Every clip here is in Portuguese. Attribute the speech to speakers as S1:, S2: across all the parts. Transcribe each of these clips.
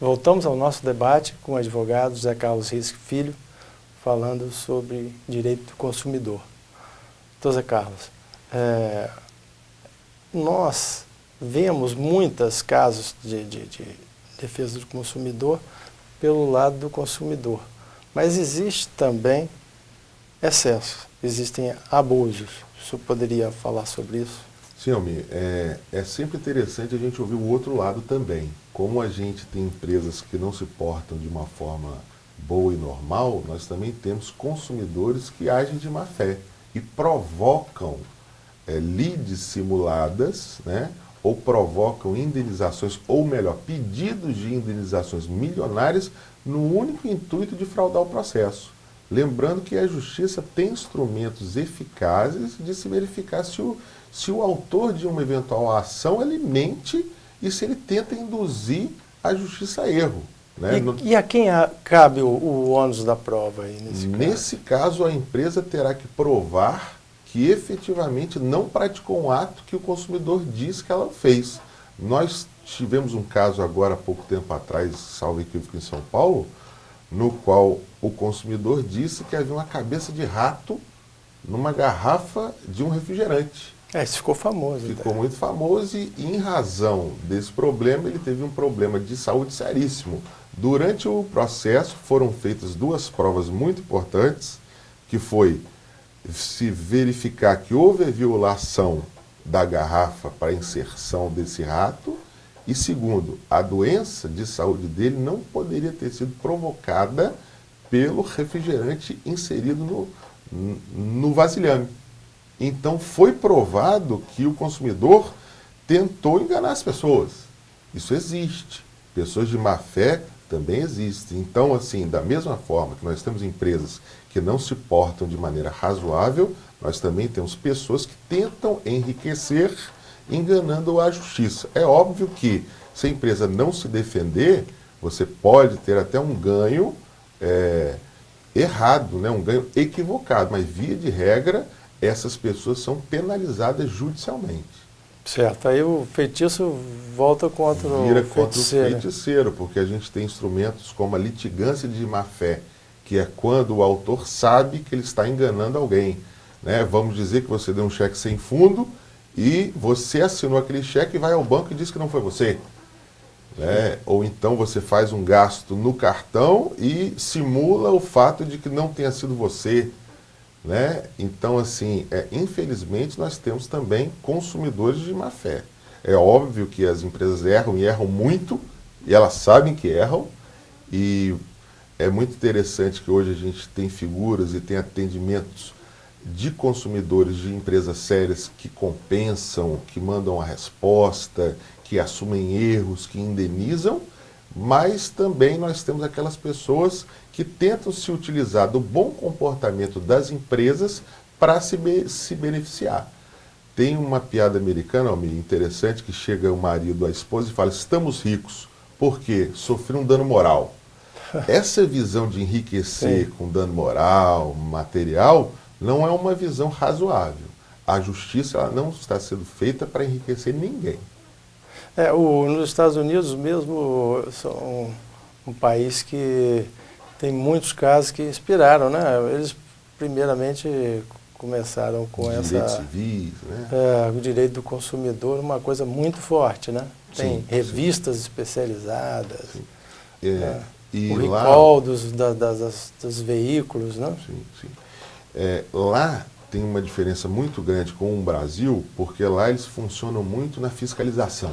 S1: Voltamos ao nosso debate com o advogado José Carlos Risque Filho, falando sobre direito do consumidor. Doutor José Carlos, nós vemos muitos casos de defesa do consumidor pelo lado do consumidor, mas existe também excesso, existem abusos. O senhor poderia falar sobre isso?
S2: Sim, Almir, é sempre interessante a gente ouvir o outro lado também. Como a gente tem empresas que não se portam de uma forma boa e normal, nós também temos consumidores que agem de má fé e provocam leads simuladas, né, ou provocam indenizações, ou melhor, pedidos de indenizações milionárias no único intuito de fraudar o processo. Lembrando que a justiça tem instrumentos eficazes de se verificar se o autor de uma eventual ação ele mente e se ele tenta induzir a justiça a erro. Né?
S1: E a quem cabe o ônus da prova aí
S2: nesse caso? A empresa terá que provar que efetivamente não praticou um ato que o consumidor diz que ela fez. Nós tivemos um caso agora há pouco tempo atrás, salvo equívoco, em São Paulo, no qual o consumidor disse que havia uma cabeça de rato numa garrafa de um refrigerante.
S1: Isso ficou famoso.
S2: Ficou muito famoso e, em razão desse problema, ele teve um problema de saúde seríssimo. Durante o processo foram feitas duas provas muito importantes, que foi se verificar que houve violação da garrafa para a inserção desse rato e, segundo, a doença de saúde dele não poderia ter sido provocada pelo refrigerante inserido no vasilhame. Então foi provado que o consumidor tentou enganar as pessoas. Isso existe. Pessoas de má fé também existem. Então, assim, da mesma forma que nós temos empresas que não se portam de maneira razoável, nós também temos pessoas que tentam enriquecer enganando a justiça. É óbvio que se a empresa não se defender, você pode ter até um ganho errado, né? Um ganho equivocado, mas via de regra, essas pessoas são penalizadas judicialmente.
S1: Certo, aí o feitiço volta contra
S2: Vira
S1: o
S2: contra
S1: feiticeiro.
S2: o feiticeiro, porque a gente tem instrumentos como a litigância de má-fé, que é quando o autor sabe que ele está enganando alguém. Né? Vamos dizer que você deu um cheque sem fundo e você assinou aquele cheque e vai ao banco e diz que não foi você. Né? Ou então você faz um gasto no cartão e simula o fato de que não tenha sido você. Né? Então, assim, infelizmente nós temos também consumidores de má fé. É óbvio que as empresas erram e erram muito, e elas sabem que erram, e é muito interessante que hoje a gente tem figuras e tem atendimentos de consumidores de empresas sérias que compensam, que mandam a resposta, que assumem erros, que indenizam, mas também nós temos aquelas pessoas que tentam se utilizar do bom comportamento das empresas para se beneficiar. Tem uma piada americana, Almir, interessante, que chega o marido à esposa e fala: estamos ricos, porque sofri um dano moral. Essa visão de enriquecer com dano moral, material, não é uma visão razoável. A justiça ela não está sendo feita para enriquecer ninguém.
S1: Nos Estados Unidos mesmo, são um país que tem muitos casos que inspiraram, né? Eles primeiramente começaram com
S2: direitos civis, né?
S1: O direito do consumidor, uma coisa muito forte, né? Tem
S2: Sim,
S1: revistas especializadas,
S2: e
S1: o recall dos veículos, né?
S2: Sim. Lá tem uma diferença muito grande com o Brasil, porque lá eles funcionam muito na fiscalização.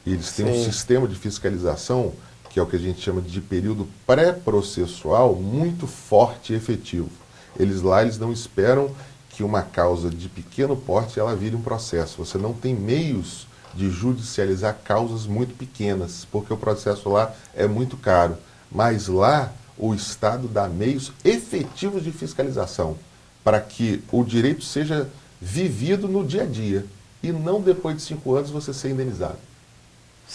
S2: Eles têm um sistema de fiscalização, que é o que a gente chama de período pré-processual, muito forte e efetivo. Eles não esperam que uma causa de pequeno porte ela vire um processo. Você não tem meios de judicializar causas muito pequenas, porque o processo lá é muito caro. Mas lá o Estado dá meios efetivos de fiscalização para que o direito seja vivido no dia a dia e não depois de 5 anos você ser indenizado.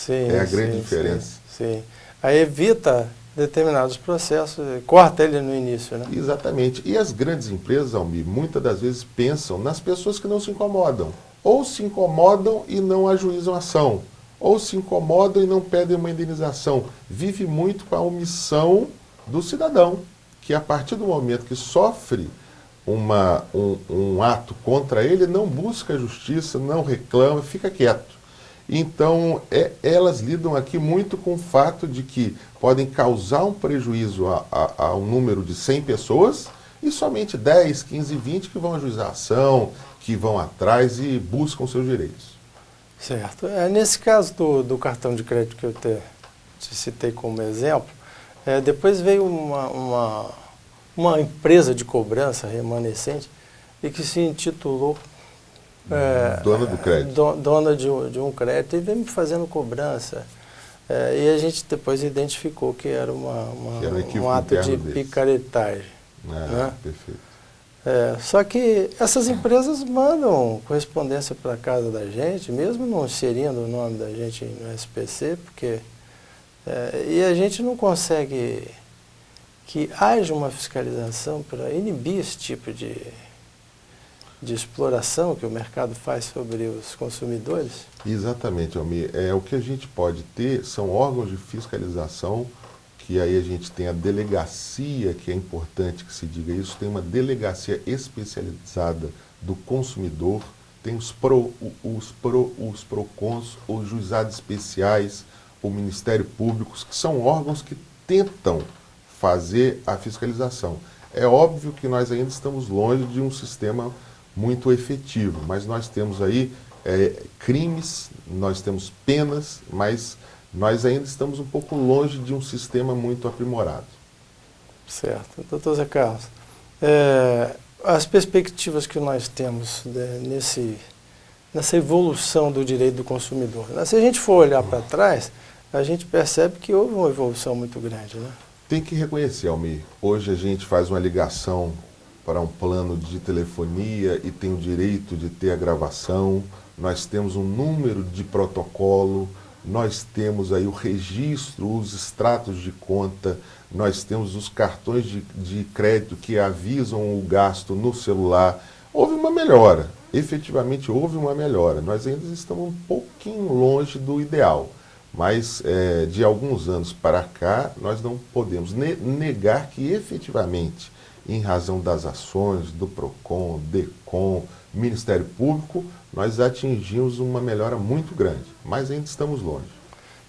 S2: É a grande diferença.
S1: Sim. Aí evita determinados processos, corta ele no início, né?
S2: Exatamente. E as grandes empresas, Almir, muitas das vezes pensam nas pessoas que não se incomodam. Ou se incomodam e não ajuizam ação. ou se incomodam e não pedem uma indenização. Vive muito com a omissão do cidadão, que a partir do momento que sofre um ato contra ele, não busca justiça, não reclama, fica quieto. Então, elas lidam aqui muito com o fato de que podem causar um prejuízo a um número de 100 pessoas e somente 10, 15, 20 que vão ajuizar a ação, que vão atrás e buscam seus direitos.
S1: Certo. Nesse caso do cartão de crédito que eu te citei como exemplo, depois veio uma empresa de cobrança remanescente e que se intitulou
S2: Dona do crédito.
S1: Dona de um crédito, e veio me fazendo cobrança. E a gente depois identificou que era um ato de picaretagem. Né?
S2: Perfeito.
S1: Só que essas empresas mandam correspondência para casa da gente, mesmo não inserindo o nome da gente no SPC, e a gente não consegue que haja uma fiscalização para inibir esse tipo de exploração que o mercado faz sobre os consumidores?
S2: Exatamente, Almir. O que a gente pode ter são órgãos de fiscalização, que aí a gente tem a delegacia, que é importante que se diga isso, tem uma delegacia especializada do consumidor, tem os PROCONs, os juizados especiais, o Ministério Público, que são órgãos que tentam fazer a fiscalização. É óbvio que nós ainda estamos longe de um sistema muito efetivo, mas nós temos aí crimes, nós temos penas, mas nós ainda estamos um pouco longe de um sistema muito aprimorado.
S1: Certo. Doutor Zé Carlos, as perspectivas que nós temos nessa evolução do direito do consumidor, né? Se a gente for olhar para trás, a gente percebe que houve uma evolução muito grande, né?
S2: Tem que reconhecer, Almir, hoje a gente faz uma ligação para um plano de telefonia e tem o direito de ter a gravação, nós temos um número de protocolo, nós temos aí o registro, os extratos de conta, nós temos os cartões de crédito que avisam o gasto no celular. Houve uma melhora, efetivamente houve uma melhora. Nós ainda estamos um pouquinho longe do ideal, mas de alguns anos para cá nós não podemos negar que efetivamente, em razão das ações do PROCON, DECOM, Ministério Público, nós atingimos uma melhora muito grande, mas ainda estamos longe.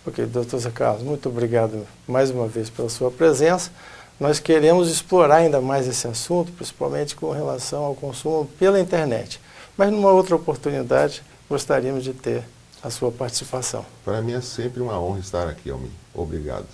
S1: Ok, doutor Zé Carlos, muito obrigado mais uma vez pela sua presença. Nós queremos explorar ainda mais esse assunto, principalmente com relação ao consumo pela internet. Mas numa outra oportunidade, gostaríamos de ter a sua participação.
S2: Para mim é sempre uma honra estar aqui, Almir. Obrigado.